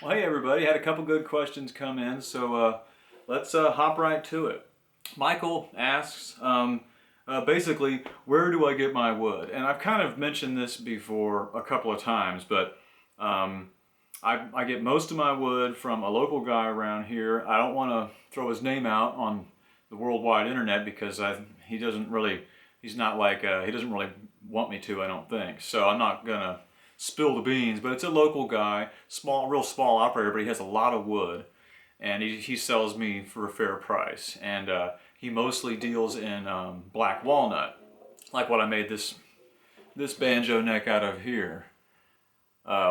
Well, hey everybody, had a couple good questions come in, so let's hop right to it. Michael asks, basically, where do I get my wood? And I've kind of mentioned this before a couple of times, but um, I get most of my wood from a local guy around here. I don't want to throw his name out on the worldwide internet because he doesn't really, he's not like, he doesn't really want me to, I don't think. So I'm not gonna spill the beans, but it's a local guy, real small operator, but he has a lot of wood, and he sells me for a fair price. And he mostly deals in black walnut, like what I made this banjo neck out of here,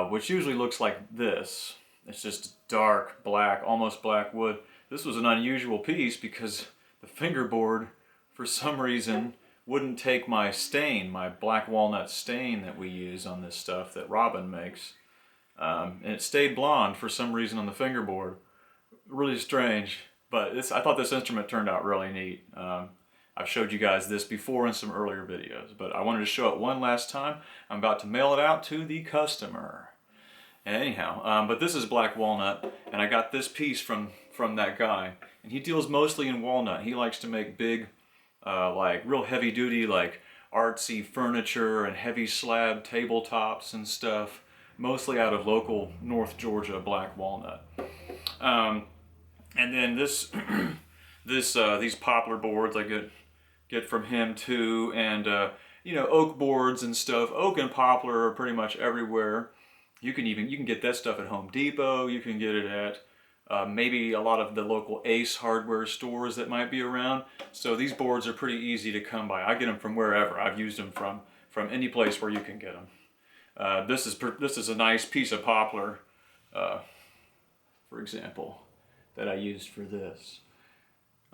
which usually looks like this. It's just dark black, almost black wood. This was an unusual piece because the fingerboard, for some reason, wouldn't take my stain, my black walnut stain that we use on this stuff that Robin makes. And it stayed blonde for some reason on the fingerboard. Really strange, but I thought this instrument turned out really neat. I've showed you guys this before in some earlier videos, but I wanted to show it one last time. I'm about to mail it out to the customer. And anyhow, but this is black walnut, and I got this piece from that guy, and he deals mostly in walnut. He likes to make big, like real heavy duty, like artsy furniture and heavy slab tabletops and stuff, mostly out of local North Georgia black walnut. Um, and then these poplar boards I get from him too, and oak boards and stuff. Oak and poplar are pretty much everywhere. You can get that stuff at Home Depot. You can get it at maybe a lot of the local Ace hardware stores that might be around. So these boards are pretty easy to come by. I get them from wherever. I've used them from any place where you can get them. This is a nice piece of poplar, for example, that I used for this.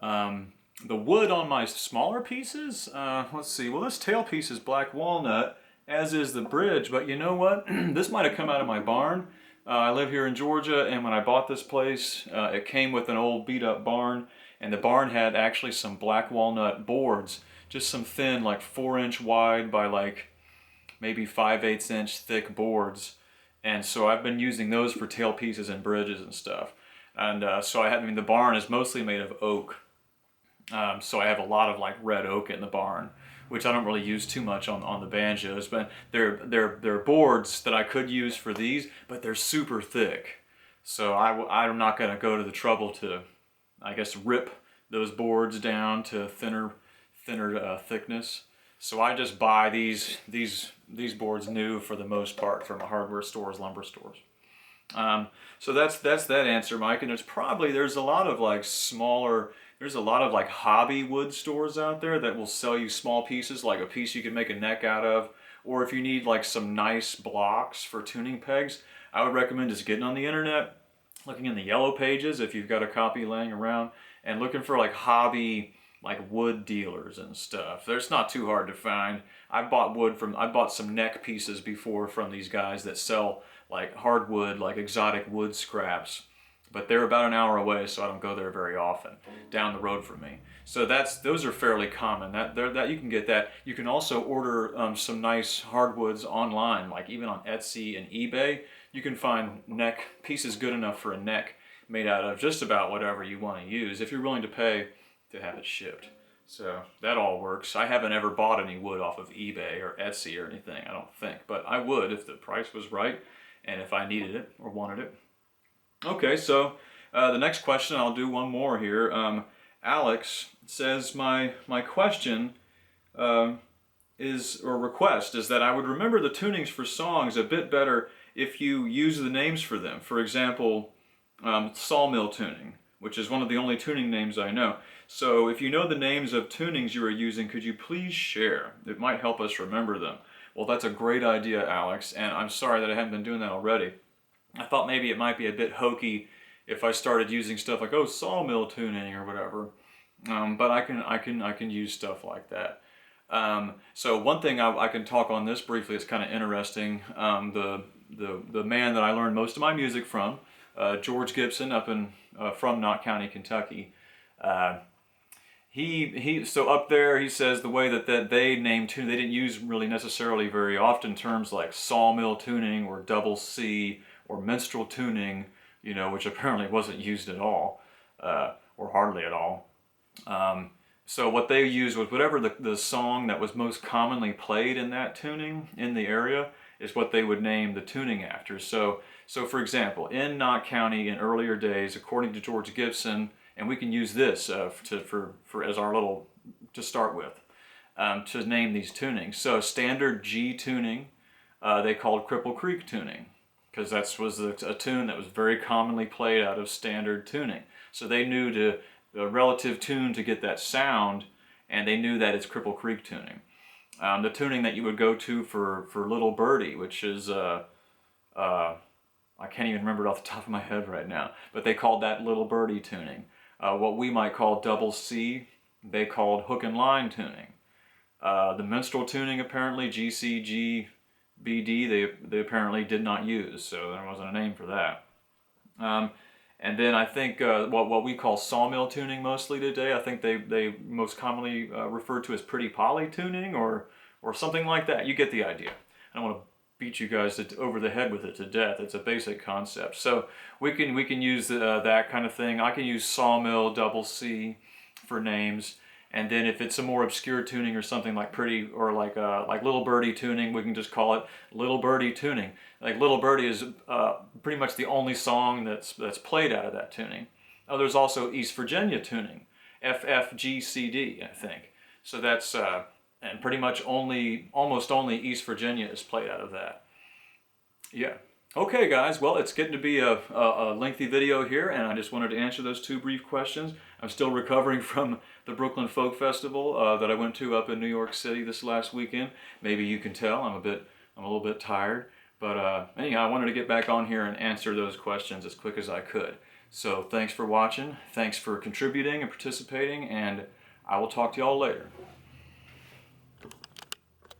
The wood on my smaller pieces, let's see, well this tailpiece is black walnut, as is the bridge, but you know what? This might have come out of my barn. I live here in Georgia, and when I bought this place, it came with an old beat up barn, and the barn had actually some black walnut boards, just some thin, like 4-inch wide by like maybe 5/8 inch thick boards. And so I've been using those for tailpieces and bridges and stuff. And I mean, the barn is mostly made of oak. So I have a lot of like red oak in the barn, which I don't really use too much on the banjos, but they're boards that I could use for these, but they're super thick. So I'm not going to go to the trouble to, I guess, rip those boards down to thinner thickness. So I just buy these boards new for the most part from hardware stores, lumber stores. So that's that answer, Mike. And there's a lot of like there's a lot of like hobby wood stores out there that will sell you small pieces, like a piece you can make a neck out of, or if you need like some nice blocks for tuning pegs, I would recommend just getting on the internet, looking in the yellow pages if you've got a copy laying around, and looking for like hobby like wood dealers and stuff. It's not too hard to find. I bought some neck pieces before from these guys that sell like hardwood, like exotic wood scraps. But they're about an hour away, so I don't go there very often, down the road from me. So those are fairly common. That you can get that. You can also order some nice hardwoods online, like even on Etsy and eBay. You can find neck pieces good enough for a neck made out of just about whatever you want to use, if you're willing to pay to have it shipped. So that all works. I haven't ever bought any wood off of eBay or Etsy or anything, I don't think, but I would if the price was right and if I needed it or wanted it. Okay, so the next question, I'll do one more here. Alex says my question or request is that I would remember the tunings for songs a bit better if you use the names for them. For example, sawmill tuning, which is one of the only tuning names I know. So if you know the names of tunings you are using, could you please share? It might help us remember them. Well, that's a great idea, Alex, and I'm sorry that I haven't been doing that already. I thought maybe it might be a bit hokey if I started using stuff like, oh, sawmill tuning or whatever. But I can use stuff like that. So one thing I can talk on this briefly is kind of interesting. The man that I learned most of my music from, George Gibson, from Knott County, Kentucky. So up there he says the way that they name tune, they didn't use really necessarily very often terms like sawmill tuning or double C or minstrel tuning which apparently wasn't used at all, or hardly at all. So what they used was whatever the song that was most commonly played in that tuning in the area is what they would name the tuning after. So for example, in Knott County in earlier days, according to George Gibson, and we can use this for as our little to start with, to name these tunings. So standard G tuning, they called Cripple Creek tuning, because that was a tune that was very commonly played out of standard tuning. So they knew the relative tune to get that sound, and they knew that it's Cripple Creek tuning. The tuning that you would go to for Little Birdie, which is, I can't even remember it off the top of my head right now, but they called that Little Birdie tuning. What we might call double C, they called hook and line tuning. The minstrel tuning, apparently, GCG, BD, they apparently did not use, so there wasn't a name for that. And then I think what we call sawmill tuning mostly today, I think they most commonly refer to as pretty poly tuning or something like that. You get the idea. I don't want to beat you guys over the head with it to death. It's a basic concept. So we can use that kind of thing. I can use sawmill, double C for names. And then if it's a more obscure tuning or something like pretty or like Little Birdie tuning, we can just call it Little Birdie tuning. Like Little Birdie is pretty much the only song that's played out of that tuning. Oh, there's also East Virginia tuning, FFGCD, I think. So that's and pretty much almost only East Virginia is played out of that. Yeah. Okay, guys. Well, it's getting to be a lengthy video here, and I just wanted to answer those two brief questions. I'm still recovering from the Brooklyn Folk Festival that I went to up in New York City this last weekend. Maybe you can tell I'm a little bit tired, but anyhow, I wanted to get back on here and answer those questions as quick as I could. So thanks for watching. Thanks for contributing and participating, and I will talk to y'all later.